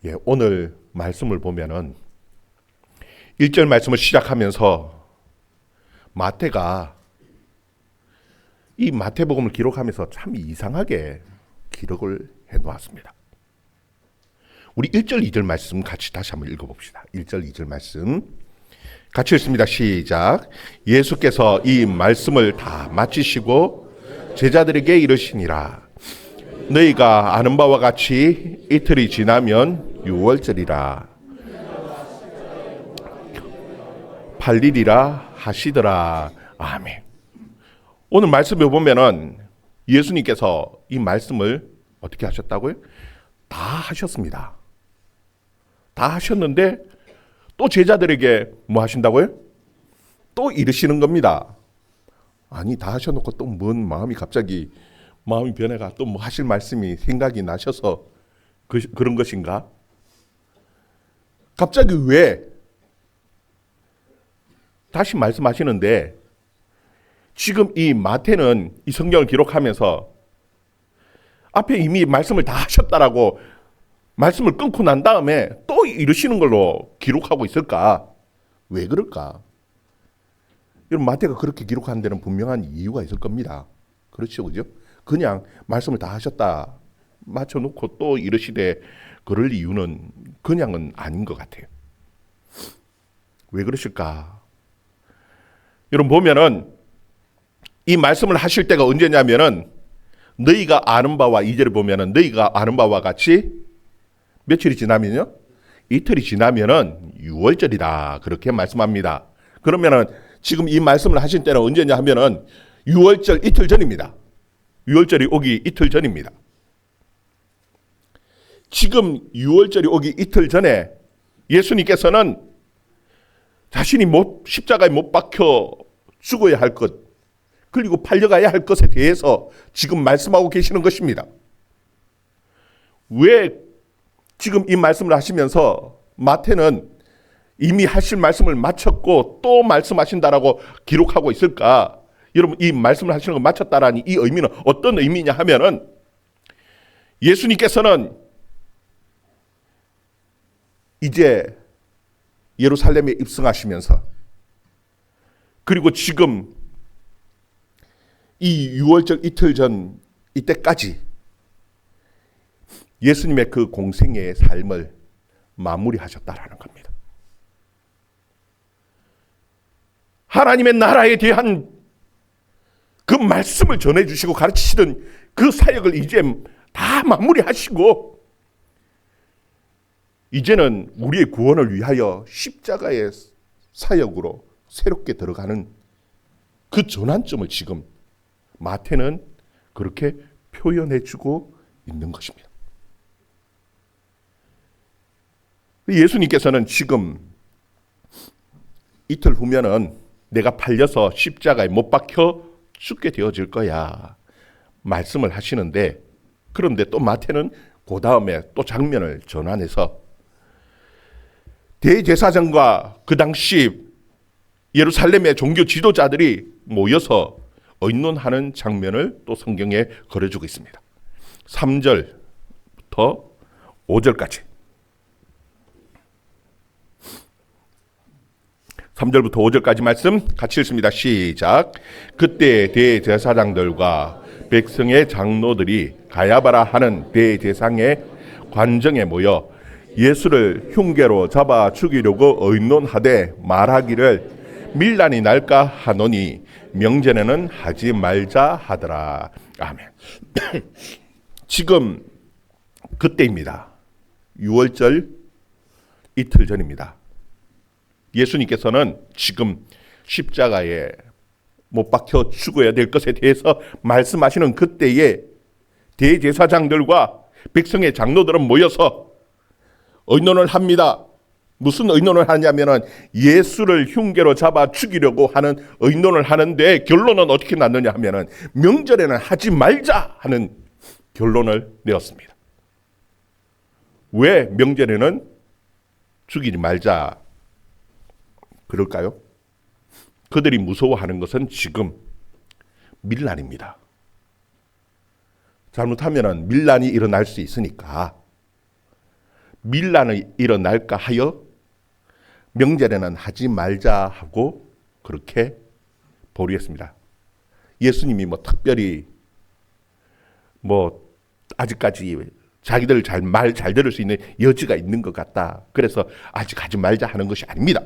예, 오늘 말씀을 보면은 1절 말씀을 시작하면서 마태가 이 마태복음을 기록하면서 참 이상하게 기록을 해 놓았습니다. 우리 1절, 2절 말씀 같이 다시 한번 읽어봅시다. 1절, 2절 말씀 같이 읽습니다. 시작. 예수께서 이 말씀을 다 마치시고 제자들에게 이르시니라. 너희가 아는 바와 같이 이틀이 지나면 유월절이라. 8일이라 하시더라. 아멘. 오늘 말씀에 보면은 예수님께서 이 말씀을 어떻게 하셨다고요? 다 하셨습니다. 다 하셨는데 또 제자들에게 뭐 하신다고요? 또 이르시는 겁니다. 아니, 다 하셔놓고 또 뭔 마음이 갑자기 마음이 변해가 또 뭐 하실 말씀이 생각이 나셔서 그런 것인가? 갑자기 왜 다시 말씀하시는데 지금 이 마태는 이 성경을 기록하면서 앞에 이미 말씀을 다 하셨다라고 말씀을 끊고 난 다음에 또 이러시는 걸로 기록하고 있을까? 왜 그럴까? 여러분, 마태가 그렇게 기록한 데는 분명한 이유가 있을 겁니다. 그렇죠, 그죠? 그냥 말씀을 다 하셨다 맞춰놓고 또 이러시되 그럴 이유는 그냥은 아닌 것 같아요. 왜 그러실까? 여러분 보면은 이 말씀을 하실 때가 언제냐면은 너희가 아는 바와, 2절을 보면은 너희가 아는 바와 같이 며칠이 지나면요? 이틀이 지나면은 유월절이다. 그렇게 말씀합니다. 그러면은 지금 이 말씀을 하신 때는 언제냐 하면은 유월절 이틀 전입니다. 유월절이 오기 이틀 전입니다. 지금 유월절이 오기 이틀 전에 예수님께서는 자신이 십자가에 못 박혀 죽어야 할 것, 그리고 팔려가야 할 것에 대해서 지금 말씀하고 계시는 것입니다. 왜 지금 이 말씀을 하시면서 마태는 이미 하실 말씀을 마쳤고 또 말씀하신다라고 기록하고 있을까? 여러분, 이 말씀을 하시는 거 마쳤다라니 이 의미는 어떤 의미냐 하면은 예수님께서는 이제 예루살렘에 입성하시면서 그리고 지금 이 유월절 이틀 전 이때까지 예수님의 그 공생애의 삶을 마무리하셨다라는 겁니다. 하나님의 나라에 대한 그 말씀을 전해주시고 가르치시던 그 사역을 이제 다 마무리하시고 이제는 우리의 구원을 위하여 십자가의 사역으로 새롭게 들어가는 그 전환점을 지금 마태는 그렇게 표현해주고 있는 것입니다. 예수님께서는 지금 이틀 후면은 내가 팔려서 십자가에 못 박혀 죽게 되어질 거야 말씀을 하시는데, 그런데 또 마태는 그 다음에 또 장면을 전환해서 대제사장과 그 당시 예루살렘의 종교 지도자들이 모여서 의논하는 장면을 또 성경에 걸어주고 있습니다. 3절부터 5절까지 3절부터 5절까지 말씀 같이 읽습니다. 시작. 그때 대제사장들과 백성의 장로들이 가야바라 하는 대제사장의 관정에 모여 예수를 흉계로 잡아 죽이려고 의논하되 말하기를 밀란이 날까 하노니 명절에는 하지 말자 하더라. 아멘. 지금 그때입니다. 6월절 이틀 전입니다. 예수님께서는 지금 십자가에 못 박혀 죽어야 될 것에 대해서 말씀하시는 그때에 대제사장들과 백성의 장로들은 모여서 의논을 합니다. 무슨 의논을 하냐면은 예수를 흉계로 잡아 죽이려고 하는 의논을 하는데 결론은 어떻게 났느냐 하면은 명절에는 하지 말자 하는 결론을 내었습니다. 왜 명절에는 죽이지 말자 그럴까요? 그들이 무서워하는 것은 지금 밀란입니다. 잘못하면 밀란이 일어날 수 있으니까 밀란이 일어날까 하여 명절에는 하지 말자 하고 그렇게 보류했습니다. 예수님이 특별히 아직까지 자기들 말 잘 들을 수 있는 여지가 있는 것 같다. 그래서 아직 하지 말자 하는 것이 아닙니다.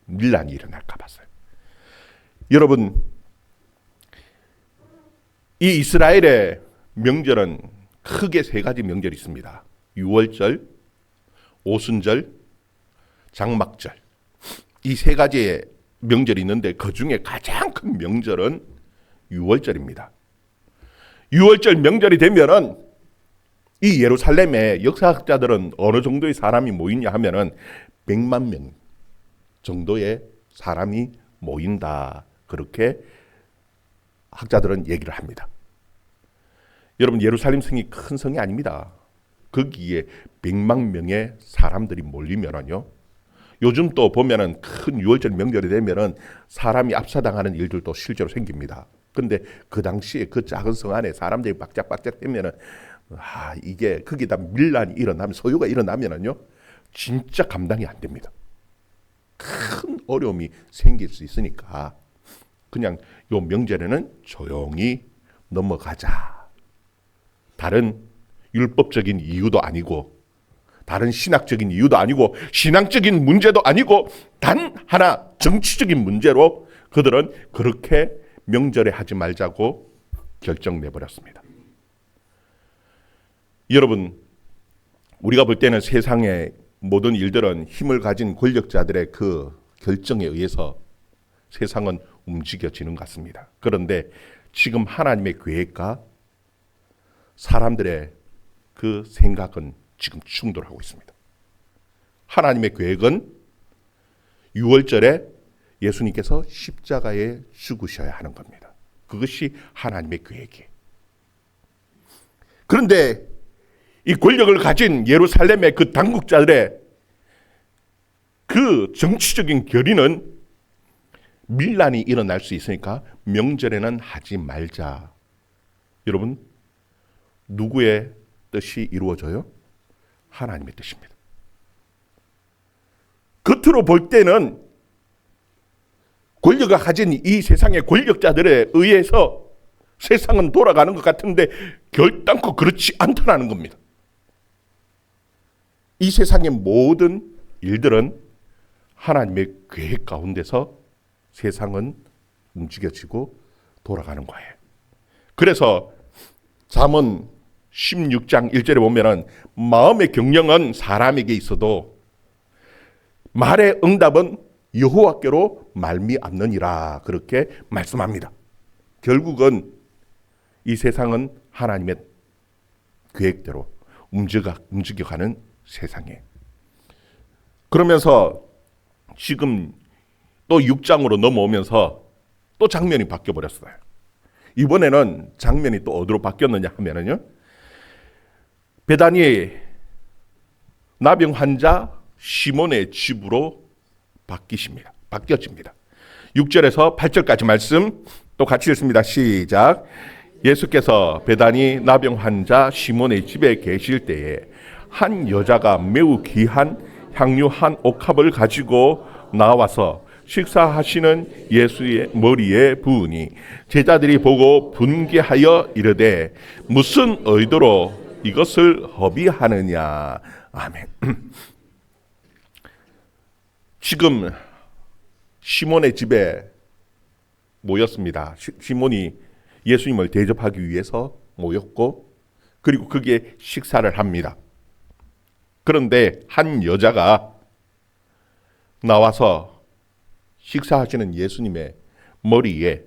밀란이 일어날까 봐서요. 여러분, 이 이스라엘의 명절은 크게 세 가지 명절이 있습니다. 유월절, 오순절, 장막절. 이 세 가지의 명절이 있는데 그 중에 가장 큰 명절은 유월절입니다. 유월절 명절이 되면은 이 예루살렘에 역사학자들은 어느 정도의 사람이 모이냐 하면은 100만 명 정도의 사람이 모인다. 그렇게 학자들은 얘기를 합니다. 여러분, 예루살렘 성이 큰 성이 아닙니다. 거기에 100만 명의 사람들이 몰리면은요. 요즘 또 보면은 큰 유월절 명절이 되면은 사람이 압사당하는 일들도 실제로 생깁니다. 근데 그 당시에 그 작은 성 안에 사람들이 박짝박짝 되면은 이게 거기다 밀란이 일어나면 소요가 일어나면은요. 진짜 감당이 안 됩니다. 큰 어려움이 생길 수 있으니까 그냥 요 명절에는 조용히 넘어가자. 다른 율법적인 이유도 아니고 다른 신학적인 이유도 아니고 신앙적인 문제도 아니고 단 하나 정치적인 문제로 그들은 그렇게 명절에 하지 말자고 결정내버렸습니다. 여러분, 우리가 볼 때는 세상의 모든 일들은 힘을 가진 권력자들의 그 결정에 의해서 세상은 움직여지는 것 같습니다. 그런데 지금 하나님의 계획과 사람들의 그 생각은 지금 충돌하고 있습니다. 하나님의 계획은 유월절에 예수님께서 십자가에 죽으셔야 하는 겁니다. 그것이 하나님의 계획이에요. 그런데 이 권력을 가진 예루살렘의 그 당국자들의 그 정치적인 결의는 밀란이 일어날 수 있으니까 명절에는 하지 말자. 여러분, 누구의 뜻이 이루어져요? 하나님의 뜻입니다. 겉으로 볼 때는 권력을 가진 이 세상의 권력자들에 의해서 세상은 돌아가는 것 같은데 결단코 그렇지 않다는 겁니다. 이 세상의 모든 일들은 하나님의 계획 가운데서 세상은 움직여지고 돌아가는 거예요. 그래서 잠언 16장 1절에 보면은 마음의 경영은 사람에게 있어도 말의 응답은 여호와께로 말미암느니라 그렇게 말씀합니다. 결국은 이 세상은 하나님의 계획대로 움직여가는 세상이에요. 그러면서 지금 또 6장으로 넘어오면서 또 장면이 바뀌어버렸어요. 이번에는 장면이 또 어디로 바뀌었느냐 하면은요. 베다니 나병 환자 시몬의 집으로 바뀌어집니다. 6절에서 8절까지 말씀 또 같이 읽습니다. 시작. 예수께서 베다니 나병 환자 시몬의 집에 계실 때에 한 여자가 매우 귀한 향유 한 옥합을 가지고 나와서 식사하시는 예수의 머리에 부으니 제자들이 보고 분개하여 이르되 무슨 의도로 이것을 허비하느냐. 아멘. 지금 시몬의 집에 모였습니다. 시몬이 예수님을 대접하기 위해서 모였고 그리고 거기에 식사를 합니다. 그런데 한 여자가 나와서 식사하시는 예수님의 머리에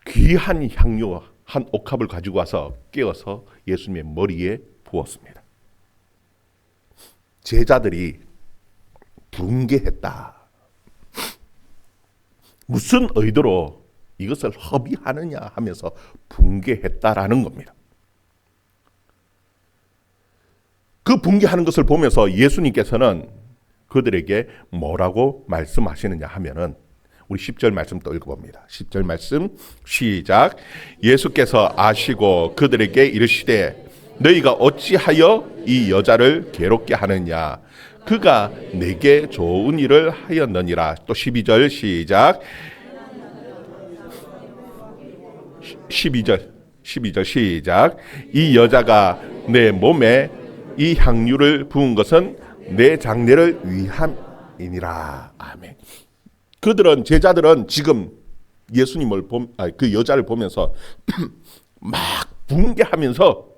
귀한 향유 한 옥합을 가지고 와서 깨어서 예수님의 머리에 부었습니다. 제자들이 분개했다. 무슨 의도로 이것을 허비하느냐 하면서 분개했다라는 겁니다. 그 분개하는 것을 보면서 예수님께서는 그들에게 뭐라고 말씀하시느냐 하면은 우리 10절 말씀 또 읽어봅니다. 10절 말씀 시작. 예수께서 아시고 그들에게 이르시되 너희가 어찌하여 이 여자를 괴롭게 하느냐? 그가 내게 좋은 일을 하였느니라. 또 12절 시작. 12절 시작. 이 여자가 내 몸에 이 향유를 부은 것은 내 장례를 위함이니라. 아멘. 그들은, 제자들은 지금 예수님을 그 여자를 보면서 막 붕괴하면서,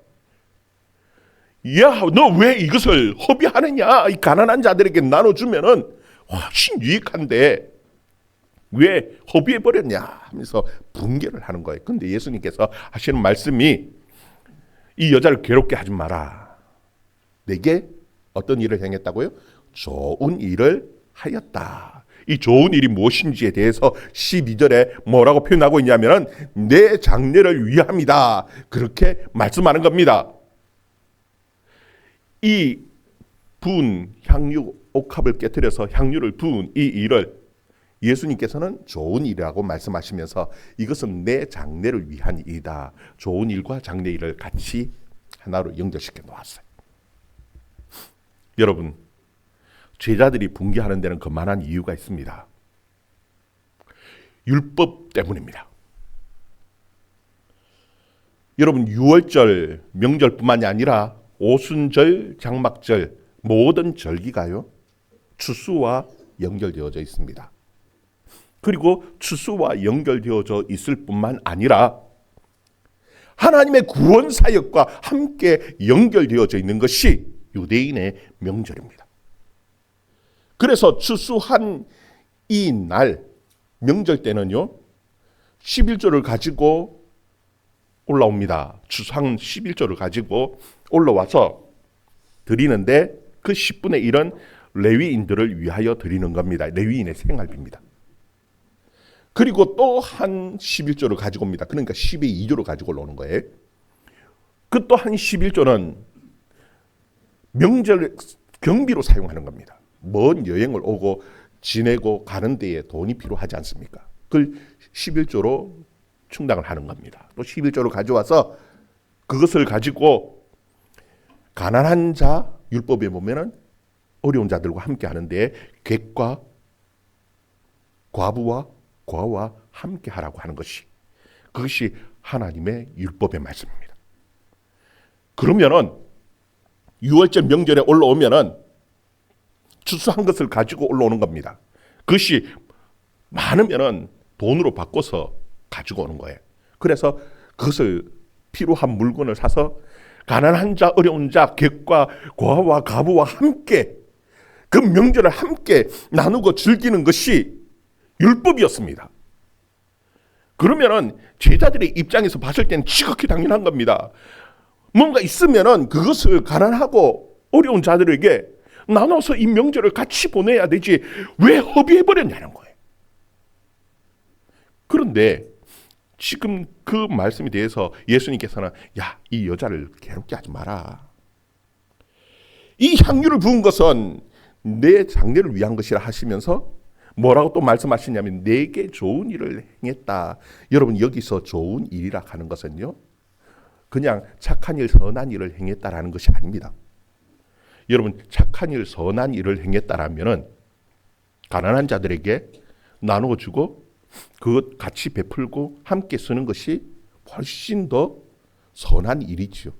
야, 너 왜 이것을 허비하느냐? 이 가난한 자들에게 나눠주면은 훨씬 유익한데 왜 허비해버렸냐? 하면서 붕괴를 하는 거예요. 근데 예수님께서 하시는 말씀이, 이 여자를 괴롭게 하지 마라. 내게 어떤 일을 행했다고요? 좋은 일을 하였다. 이 좋은 일이 무엇인지에 대해서 12절에 뭐라고 표현하고 있냐면은 내 장례를 위함이다. 그렇게 말씀하는 겁니다. 이 부은 향유, 옥합을 깨뜨려서 향유를 부은 이 일을 예수님께서는 좋은 일이라고 말씀하시면서 이것은 내 장례를 위한 일이다. 좋은 일과 장례 일을 같이 하나로 연결시켜 놓았어요. 여러분, 제자들이 붕괴하는 데는 그만한 이유가 있습니다. 율법 때문입니다. 여러분, 유월절 명절뿐만이 아니라 오순절, 장막절 모든 절기가요, 추수와 연결되어져 있습니다. 그리고 추수와 연결되어져 있을 뿐만 아니라 하나님의 구원 사역과 함께 연결되어져 있는 것이 유대인의 명절입니다. 그래서 추수한 이 날 명절 때는요, 11조를 가지고 올라옵니다. 추수한 11조를 가지고 올라와서 드리는데 그 10분의 1은 레위인들을 위하여 드리는 겁니다. 레위인의 생활비입니다. 그리고 또 한 11조를 가지고 옵니다. 그러니까 10의 2조를 가지고 올라오는 거예요. 그 또 한 11조는 명절 경비로 사용하는 겁니다. 먼 여행을 오고 지내고 가는 데에 돈이 필요하지 않습니까? 그걸 11조로 충당을 하는 겁니다. 또 11조를 가져와서 그것을 가지고 가난한 자, 율법에 보면은 어려운 자들과 함께 하는데 객과 과부와 고아와 함께 하라고 하는 것이, 그것이 하나님의 율법의 말씀입니다. 그러면은 6월절 명절에 올라오면은 추수한 것을 가지고 올라오는 겁니다. 그것이 많으면은 돈으로 바꿔서 가지고 오는 거예요. 그래서 그것을 필요한 물건을 사서 가난한 자, 어려운 자, 객과 고아와 가부와 함께 그 명절을 함께 나누고 즐기는 것이 율법이었습니다. 그러면은 제자들의 입장에서 봤을 때는 지극히 당연한 겁니다. 뭔가 있으면은 그것을 가난하고 어려운 자들에게 나눠서 이 명절을 같이 보내야 되지 왜 허비해버렸냐는 거예요. 그런데 지금 그 말씀에 대해서 예수님께서는, 야, 이 여자를 괴롭게 하지 마라. 이 향유를 부은 것은 내 장례를 위한 것이라 하시면서 뭐라고 또 말씀하시냐면 내게 좋은 일을 행했다. 여러분, 여기서 좋은 일이라 하는 것은요, 그냥 착한 일, 선한 일을 행했다라는 것이 아닙니다. 여러분, 착한 일, 선한 일을 행했다라면은 가난한 자들에게 나누어 주고 그것 같이 베풀고 함께 쓰는 것이 훨씬 더 선한 일이지요.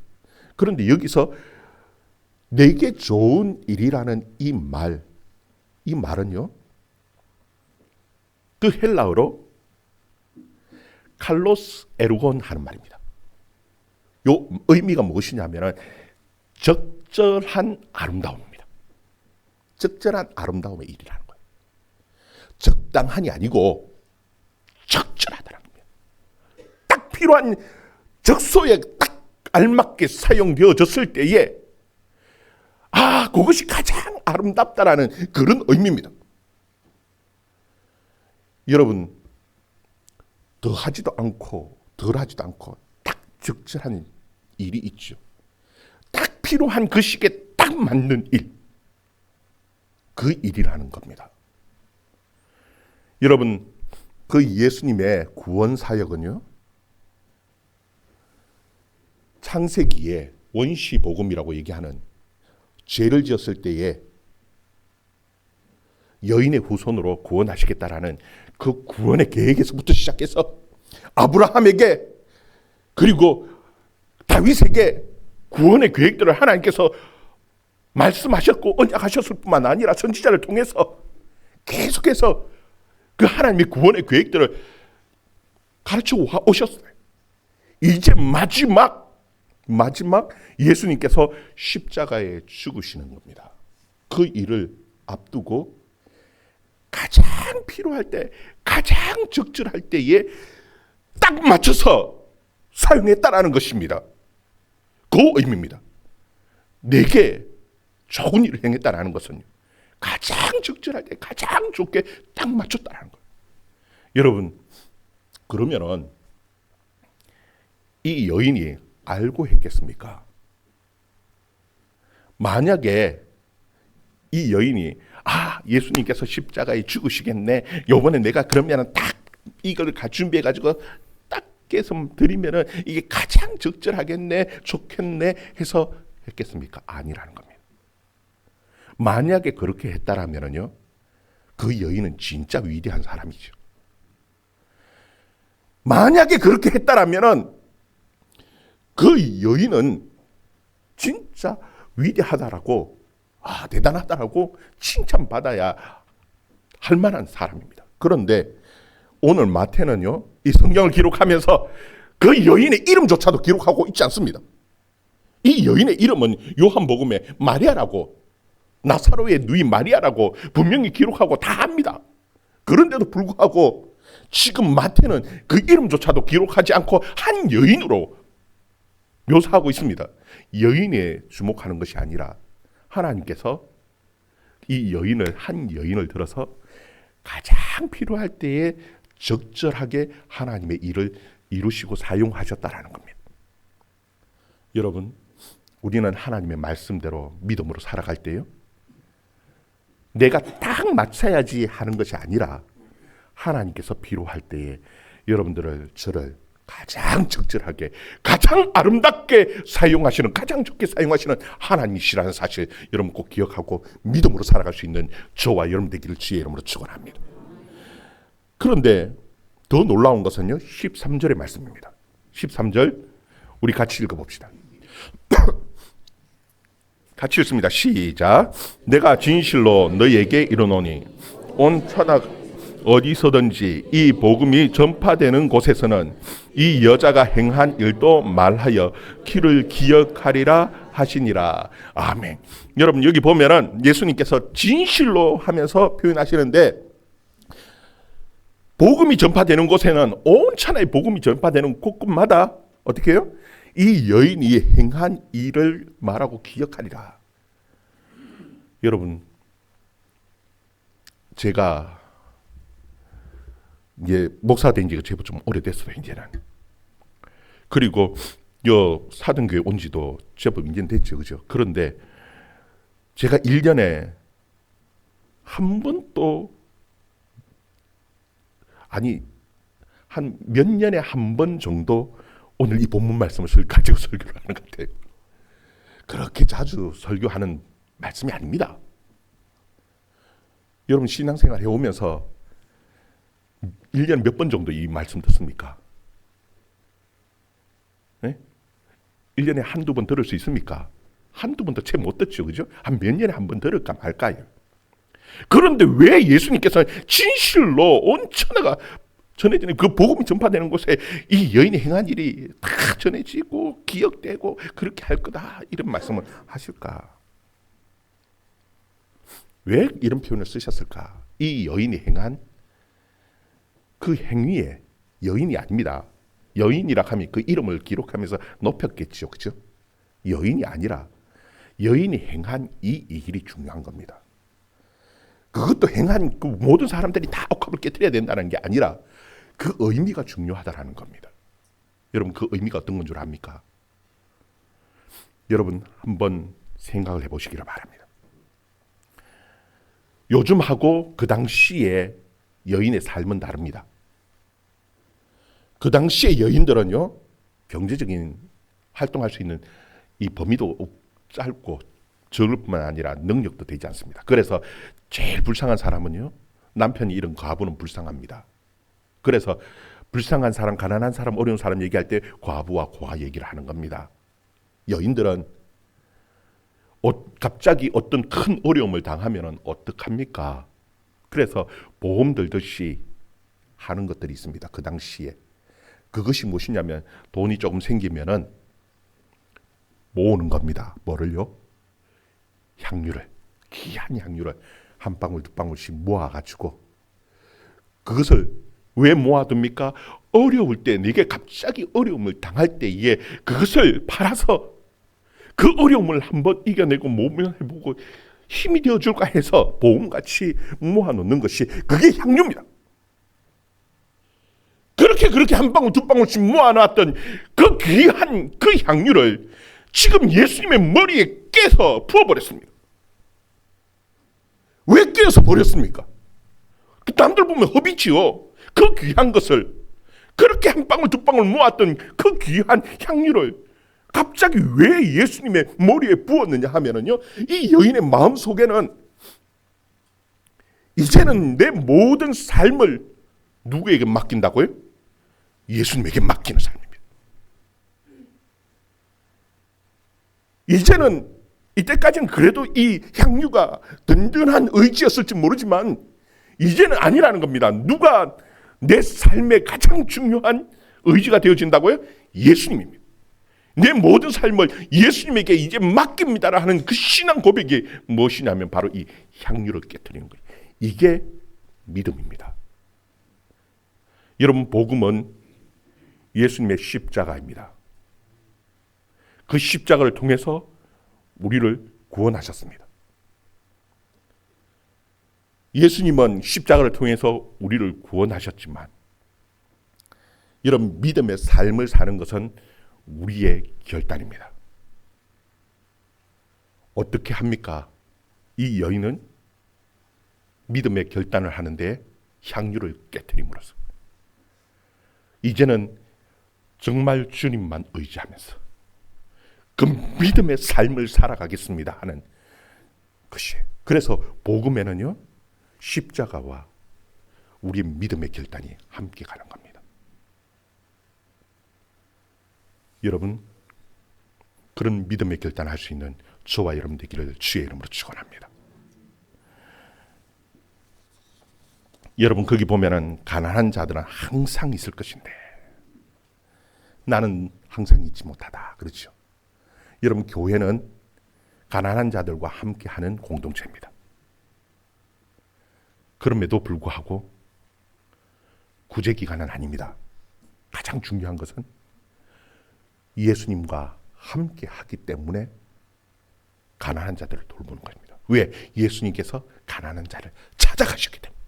그런데 여기서 내게 좋은 일이라는 이 말은요, 그 헬라어로 칼로스 에르곤 하는 말입니다. 요 의미가 무엇이냐면은 적절한 아름다움입니다. 적절한 아름다움의 일이라는 거예요. 적당한이 아니고 적절하다는 겁니다. 딱 필요한 적소에 딱 알맞게 사용되어졌을 때에 그것이 가장 아름답다라는 그런 의미입니다. 여러분, 더하지도 않고 덜하지도 않고 딱 적절한 일이 있죠. 딱 필요한 그 시기에 딱 맞는 일, 그 일이라는 겁니다. 여러분, 그 예수님의 구원 사역은요, 창세기에 원시복음이라고 얘기하는 죄를 지었을 때에 여인의 후손으로 구원하시겠다라는 그 구원의 계획에서부터 시작해서 아브라함에게 그리고 다윗에게 구원의 계획들을 하나님께서 말씀하셨고 언약하셨을 뿐만 아니라 선지자를 통해서 계속해서 그 하나님의 구원의 계획들을 가르쳐 오셨어요. 이제 마지막 예수님께서 십자가에 죽으시는 겁니다. 그 일을 앞두고 가장 필요할 때, 가장 적절할 때에 딱 맞춰서 사용했다라는 것입니다. 그 의미입니다. 내게 좋은 일을 행했다라는 것은요, 가장 적절할 때 가장 좋게 딱 맞췄다라는 거예요. 여러분, 그러면은 이 여인이 알고 했겠습니까? 만약에 이 여인이 예수님께서 십자가에 죽으시겠네, 요번에 내가 그러면은 딱 이걸 준비해 가지고 딱 깨서 드리면은 이게 가장 적절하겠네, 좋겠네 해서 했겠습니까? 아니라는 겁니다. 만약에 그렇게 했다라면은요, 그 여인은 진짜 위대한 사람이죠. 만약에 그렇게 했다라면은 그 여인은 진짜 위대하다라고, 대단하다라고 칭찬받아야 할 만한 사람입니다. 그런데 오늘 마태는요, 이 성경을 기록하면서 그 여인의 이름조차도 기록하고 있지 않습니다. 이 여인의 이름은 요한복음에 마리아라고, 나사로의 누이 마리아라고 분명히 기록하고 다 합니다. 그런데도 불구하고 지금 마태는 그 이름조차도 기록하지 않고 한 여인으로 묘사하고 있습니다. 여인에 주목하는 것이 아니라 하나님께서 이 한 여인을 들어서 가장 필요할 때에 적절하게 하나님의 일을 이루시고 사용하셨다라는 겁니다. 여러분, 우리는 하나님의 말씀대로 믿음으로 살아갈 때요, 내가 딱 맞춰야지 하는 것이 아니라 하나님께서 필요할 때에 여러분들을, 저를 가장 적절하게, 가장 아름답게 사용하시는, 가장 좋게 사용하시는 하나님이시라는 사실 여러분 꼭 기억하고 믿음으로 살아갈 수 있는 저와 여러분 되기를 주의 이름으로 축원합니다. 그런데 더 놀라운 것은요, 13절의 말씀입니다. 13절 우리 같이 읽어봅시다. 같이 읽습니다. 시작. 내가 진실로 너희에게 이르노니 온 천하 어디서든지 이 복음이 전파되는 곳에서는 이 여자가 행한 일도 말하여 그를 기억하리라 하시니라. 아멘. 여러분, 여기 보면은 예수님께서 진실로 하면서 표현하시는데, 복음이 전파되는 곳에는, 온 천하의 복음이 전파되는 곳곳마다 어떻게 해요? 이 여인이 행한 일을 말하고 기억하리라. 여러분, 제가 이제 목사 된 지가 제법 좀 오래됐어요, 이제는. 그리고 사등교회 온 지도 제법 이제는 됐죠, 그죠? 그런데 제가 1년에 한 번도, 아니 한 몇 년에 한 번 정도 오늘 이 본문 말씀을 가지고 설교를 하는 것 같아요. 그렇게 자주 설교하는 말씀이 아닙니다. 여러분, 신앙생활 해오면서 1년에 몇 번 정도 이 말씀 듣습니까? 네? 1년에 한두 번 들을 수 있습니까? 한두 번도 채 못 듣죠, 그죠? 한 몇 년에 한 번 들을까 말까요? 그런데 왜 예수님께서 진실로 온 천하가 전해지는 그 복음이 전파되는 곳에 이 여인이 행한 일이 다 전해지고 기억되고 그렇게 할 거다, 이런 말씀을 하실까? 왜 이런 표현을 쓰셨을까? 이 여인이 행한 그 행위에, 여인이 아닙니다. 여인이라 하면 그 이름을 기록하면서 높였겠죠, 그죠? 여인이 아니라 여인이 행한 이 일이 중요한 겁니다. 그것도 행한 그 모든 사람들이 다 옥합을 깨뜨려야 된다는 게 아니라 그 의미가 중요하다라는 겁니다. 여러분, 그 의미가 어떤 건 줄 압니까? 여러분, 한번 생각을 해보시기를 바랍니다. 요즘하고 그 당시에 여인의 삶은 다릅니다. 그 당시의 여인들은요, 경제적인 활동할 수 있는 이 범위도 짧고 적을 뿐만 아니라 능력도 되지 않습니다. 그래서 제일 불쌍한 사람은요, 남편이 잃은 과부는 불쌍합니다. 그래서 불쌍한 사람, 가난한 사람, 어려운 사람 얘기할 때 과부와 고아 얘기를 하는 겁니다. 여인들은 갑자기 어떤 큰 어려움을 당하면 어떡합니까? 그래서 보험 들듯이 하는 것들이 있습니다. 그 당시에. 그것이 무엇이냐면 돈이 조금 생기면은 모으는 겁니다. 뭐를요? 향유를, 귀한 향유를 한 방울 두 방울씩 모아가지고, 그것을 왜 모아둡니까? 어려울 때, 네게 갑자기 어려움을 당할 때에 그것을 팔아서 그 어려움을 한번 이겨내고 모면해보고 힘이 되어줄까 해서 보험같이 모아놓는 것이 그게 향유입니다. 그렇게 한 방울 두 방울씩 모아놨던 그 귀한 그 향유를 지금 예수님의 머리에 깨서 부어버렸습니다. 왜 깨서 버렸습니까? 남들 보면 허비지요. 그 귀한 것을, 그렇게 한 방울 두 방울 모았던 그 귀한 향유를 갑자기 왜 예수님의 머리에 부었느냐 하면은요, 이 여인의 마음 속에는 이제는 내 모든 삶을 누구에게 맡긴다고요? 예수님에게 맡기는 삶입니다. 이제는, 이때까지는 그래도 이 향유가 든든한 의지였을지 모르지만 이제는 아니라는 겁니다. 누가 내 삶의 가장 중요한 의지가 되어진다고요? 예수님입니다. 내 모든 삶을 예수님에게 이제 맡깁니다라 하는 그 신앙 고백이 무엇이냐면 바로 이 향유를 깨뜨리는 거예요. 이게 믿음입니다. 여러분, 복음은 예수님의 십자가입니다. 그 십자가를 통해서 우리를 구원하셨습니다. 예수님은 십자가를 통해서 우리를 구원하셨지만 이런 믿음의 삶을 사는 것은 우리의 결단입니다. 어떻게 합니까? 이 여인은 믿음의 결단을 하는데 향유를 깨트림으로써 이제는 정말 주님만 의지하면서 그 믿음의 삶을 살아가겠습니다 하는 것이에요. 그래서 복음에는요, 십자가와 우리 믿음의 결단이 함께 가는 겁니다. 여러분, 그런 믿음의 결단을 할 수 있는 저와 여러분 되기를 주의 이름으로 축원합니다. 여러분, 거기 보면은 가난한 자들은 항상 있을 것인데 나는 항상 있지 못하다, 그렇죠? 여러분, 교회는 가난한 자들과 함께하는 공동체입니다. 그럼에도 불구하고 구제기간은 아닙니다. 가장 중요한 것은 예수님과 함께 하기 때문에 가난한 자들을 돌보는 것입니다. 왜? 예수님께서 가난한 자를 찾아가셨기 때문에.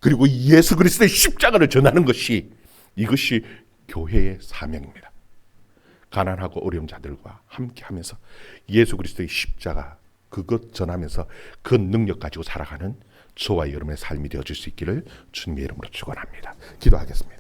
그리고 예수 그리스도의 십자가를 전하는 것이, 이것이 교회의 사명입니다. 가난하고 어려운 자들과 함께 하면서 예수 그리스도의 십자가, 그것 전하면서 그 능력 가지고 살아가는 저와 여러분의 삶이 되어줄 수 있기를 주님의 이름으로 축원합니다. 기도하겠습니다.